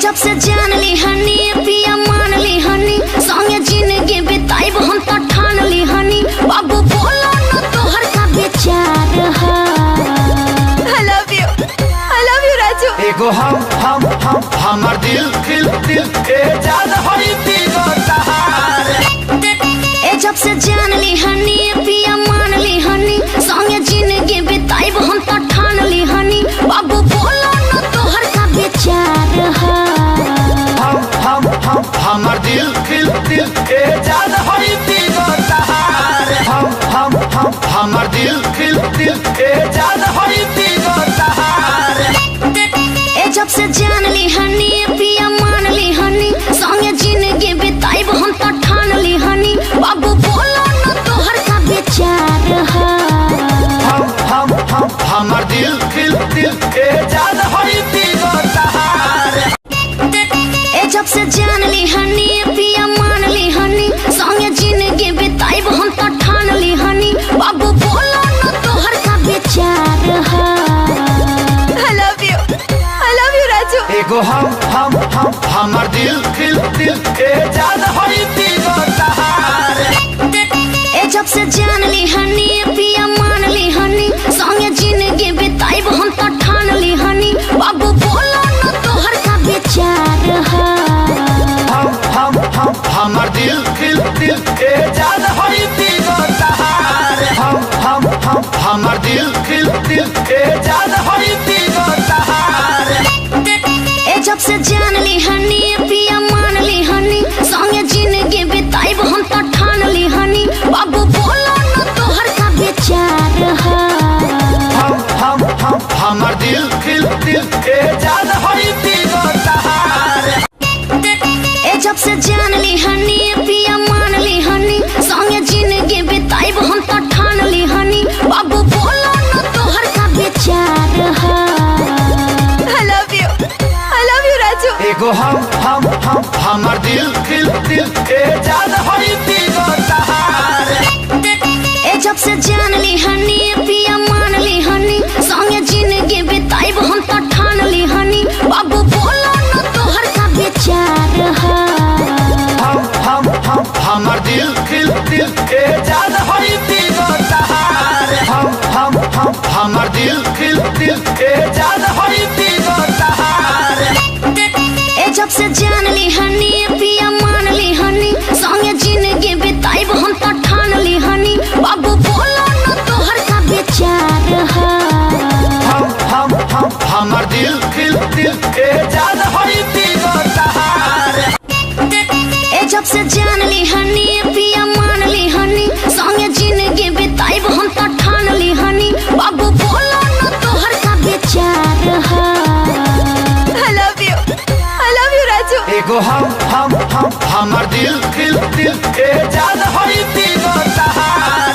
जब से जान ली हनी पिया मान ली हनी संगे जिंदगी बिताइब हम तो ठान ली हनी। बाबू बोलो न तोहर का विचार है। I love you Raju. एगो हमर दिल ए जान होई तीनो तहार। जब से जान ली हनी पिया मान ली हनी संगे जिंदगी बिताइब हम तो ठान ली हनी। बाबू बोलो न तोहर का विचार है। हमर दिल ए जान होई तीनो तहार। हमर दिल ए जान होई तीनो तहार। जब से जान ली हनी पिया मान ली हनी संगे जिंदगी बिताइब हम तो ठान ली हनी। बाबू बोलो न तोहर का विचार है। हमर दिल ए जान होई तीनो तहार। जब से जान ली हनी पिया मान ली हनी संगे जिंदगी बिताइब हम तो ठान ली हनी। बाबू बोलो न तोहर का विचार है। I love you Raju. एगो हमर दिल ए जान होई तीनो तहार। जब से जान ली हनी पिया मान ली हनी संगे जिंदगी बिताइब हम तो ठान ली हनी। बाबू बोलो न तोहर का विचार है। हमर दिल ए जान होई तीनो तहार। हमर दिल ए जान होई तीनो तहार। जब से जान ली हनी पिया मान ली हनी संगे जिंदगी बिताइब हम तो ठान ली हनी। बाबू बोलो न तोहर का विचार है। हमर दिल ए जान होई तीनो तहार। जब से जान ली हनी पिया मान ली हनी संगे जिंदगी बिताइब हम तो ठान ली हनी। बाबू बोलो न तोहर का विचार है। I love you Raju. एगो हमर दिल ए जान होई तीनो तहार। जब से जान ली हनी पिया मान ली हनी संगे जिंदगी बिताइब हम तो ठान ली हनी। बाबू बोलो न तोहर का विचार है। हमर दिल ए जान होई तीनो तहार। हमर दिल ए जान होई तीनो तहार। जब से जान ली हनी पिया मान ली हनी संगे जिंदगी बिताइब हम तो ठान ली हनी। बाबू बोलो न तोहर का विचार है। हमर दिल ए जान होई तीनो तहार। जब से जान ली हनी पिया मान ली हनी संगे जिंदगी बिताइब हम तो ठान ली हनी। बाबू बोलो न तोहर का विचार है। I love you Raju. एगो हमर दिल ए जान होई तीनो तहार।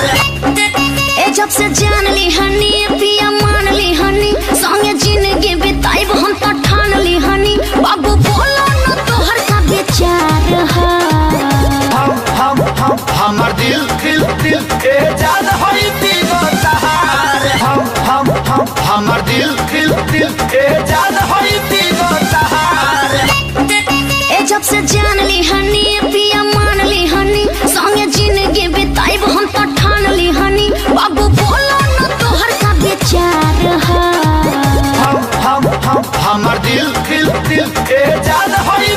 जब से जान ली हनी पिया मान ली हनी संगे जिंदगी बिताइब हम तो ठान ली हनी। बाबू बोलो न तोहर का विचार है। हमर दिल ए जान होई तीनो तहार। हमर दिल ए जान होई तीनो तहार। जब से जान ली हनी पिया मान ली हनी संगे जिंदगी बिताइब हम तो ठान ली हनी। बाबू बोलो न तोहर का विचार है। हमर दिल ए जान होई